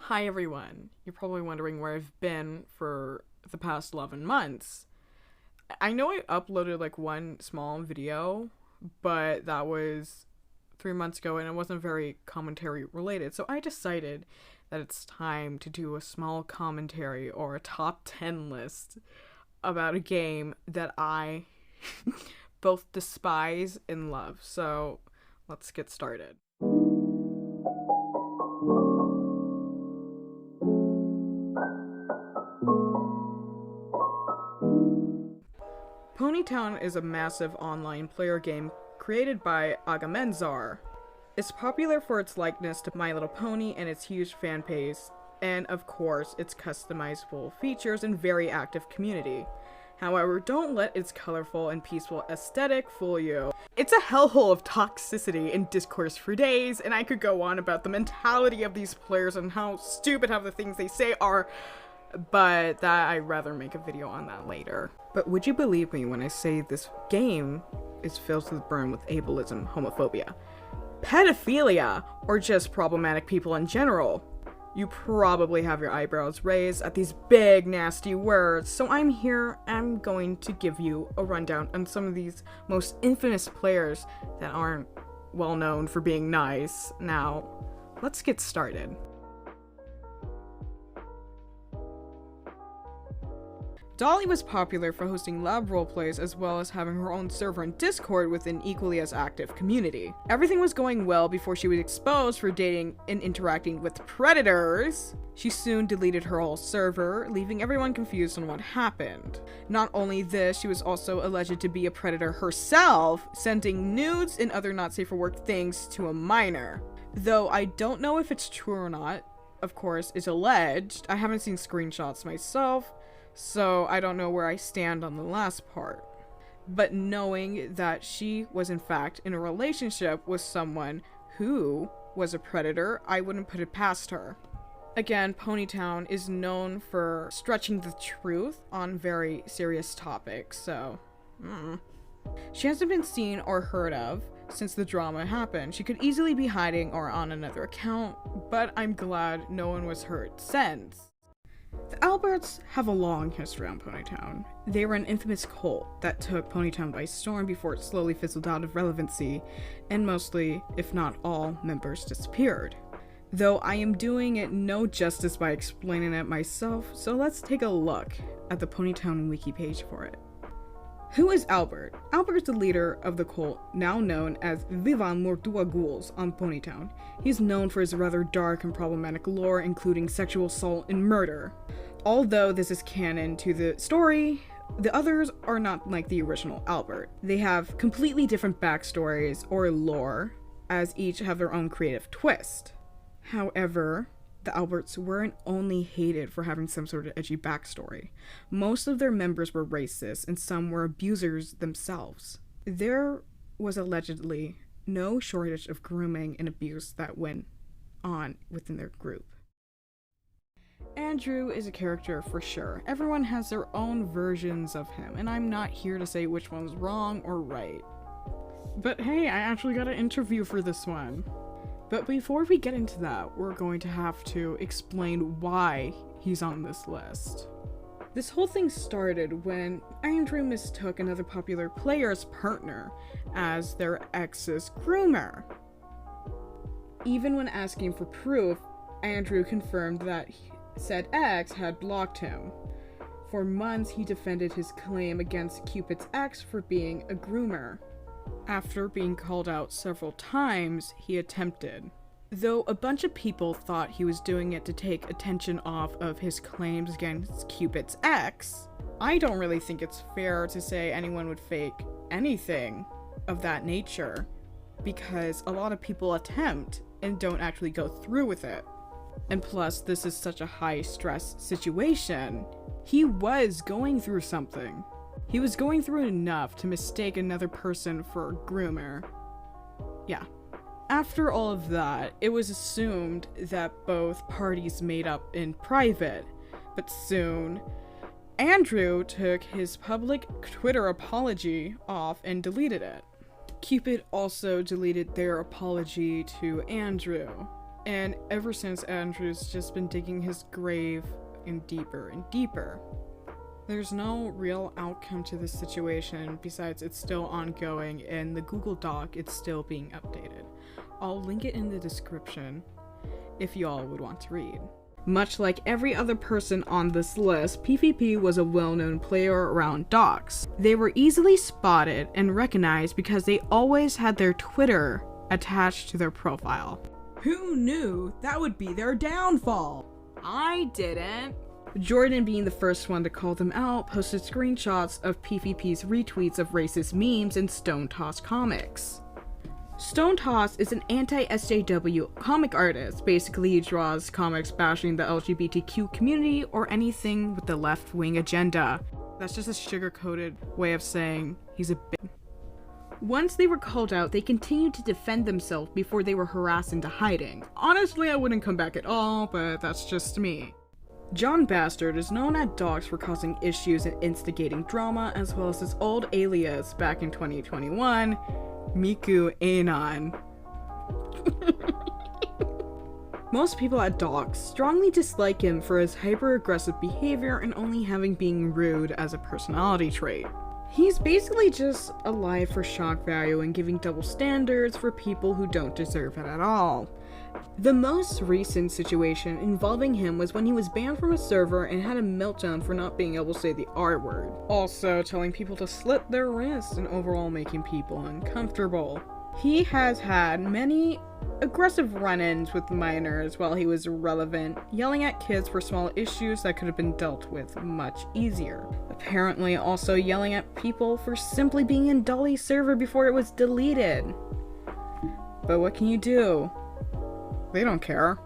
Hi everyone. You're probably wondering where I've been for the past 11 months. I know I uploaded like one small video, but that was 3 months ago and it wasn't very commentary related. So I decided that it's time to do a small commentary or a top 10 list about a game that I both despise and love. So let's get started. Ponytown is a massive online player game created by Agamenzar. It's popular for its likeness to My Little Pony and its huge fan base, and of course its customizable features and very active community. However, don't let its colorful and peaceful aesthetic fool you. It's a hellhole of toxicity and discourse for days, and I could go on about the mentality of these players and how stupid half the things they say are, but that I'd rather make a video on that later. But would you believe me when I say this game is filled to the brim with ableism, homophobia, pedophilia, or just problematic people in general? You probably have your eyebrows raised at these big nasty words, so I'm going to give you a rundown on some of these most infamous players that aren't well known for being nice. Now, let's get started. Dolly was popular for hosting lab roleplays as well as having her own server in Discord with an equally as active community. Everything was going well before she was exposed for dating and interacting with predators. She soon deleted her whole server, leaving everyone confused on what happened. Not only this, she was also alleged to be a predator herself, sending nudes and other not safe for work things to a minor. Though I don't know if it's true or not, of course, it's alleged. I haven't seen screenshots myself, so I don't know where I stand on the last part. But knowing that she was in fact in a relationship with someone who was a predator, I wouldn't put it past her. Again, Ponytown is known for stretching the truth on very serious topics, so she hasn't been seen or heard of since the drama happened. She could easily be hiding or on another account, but I'm glad no one was hurt since. The Alberts have a long history on Ponytown. They were an infamous cult that took Ponytown by storm before it slowly fizzled out of relevancy, and mostly, if not all, members disappeared. Though I am doing it no justice by explaining it myself, so let's take a look at the Ponytown wiki page for it. Who is Albert? Albert is the leader of the cult, now known as Vivan Mortua Ghouls on Ponytown. He's known for his rather dark and problematic lore, including sexual assault and murder. Although this is canon to the story, the others are not like the original Albert. They have completely different backstories or lore, as each have their own creative twist. However, the Alberts weren't only hated for having some sort of edgy backstory. Most of their members were racist, and some were abusers themselves. There was allegedly no shortage of grooming and abuse that went on within their group. Andrew is a character for sure. Everyone has their own versions of him, and I'm not here to say which one's wrong or right. But hey, I actually got an interview for this one. But before we get into that, we're going to have to explain why he's on this list. This whole thing started when Andrew mistook another popular player's partner as their ex's groomer. Even when asking for proof, Andrew confirmed that said ex had blocked him. For months, he defended his claim against Cupid's ex for being a groomer. After being called out several times, he attempted. Though a bunch of people thought he was doing it to take attention off of his claims against Cupid's ex, I don't really think it's fair to say anyone would fake anything of that nature, because a lot of people attempt and don't actually go through with it. And plus, this is such a high-stress situation. He was going through something. He was going through enough to mistake another person for a groomer. Yeah. After all of that, it was assumed that both parties made up in private, but soon, Andrew took his public Twitter apology off and deleted it. Cupid also deleted their apology to Andrew, And ever since, Andrew's just been digging his grave in deeper and deeper. There's no real outcome to this situation besides it's still ongoing, and the Google Doc, it's still being updated. I'll link it in the description if y'all would want to read. Much like every other person on this list, PvP was a well-known player around docs. They were easily spotted and recognized because they always had their Twitter attached to their profile. Who knew that would be their downfall? I didn't. Jordan, being the first one to call them out, posted screenshots of PvP's retweets of racist memes in Stone Toss comics. Stone Toss is an anti-SJW comic artist. Basically, he draws comics bashing the LGBTQ community or anything with the left-wing agenda. That's just a sugar-coated way of saying he's a bitch. Once they were called out, they continued to defend themselves before they were harassed into hiding. Honestly, I wouldn't come back at all, but that's just me. John Bastard is known at docs for causing issues and instigating drama, as well as his old alias back in 2021, Miku Anon. Most people at docs strongly dislike him for his hyper-aggressive behavior and only having being rude as a personality trait. He's basically just alive for shock value and giving double standards for people who don't deserve it at all. The most recent situation involving him was when he was banned from a server and had a meltdown for not being able to say the R word. Also telling people to slit their wrists and overall making people uncomfortable. He has had many aggressive run-ins with minors while he was irrelevant, yelling at kids for small issues that could have been dealt with much easier. Apparently also yelling at people for simply being in Dolly's server before it was deleted. But what can you do? They don't care.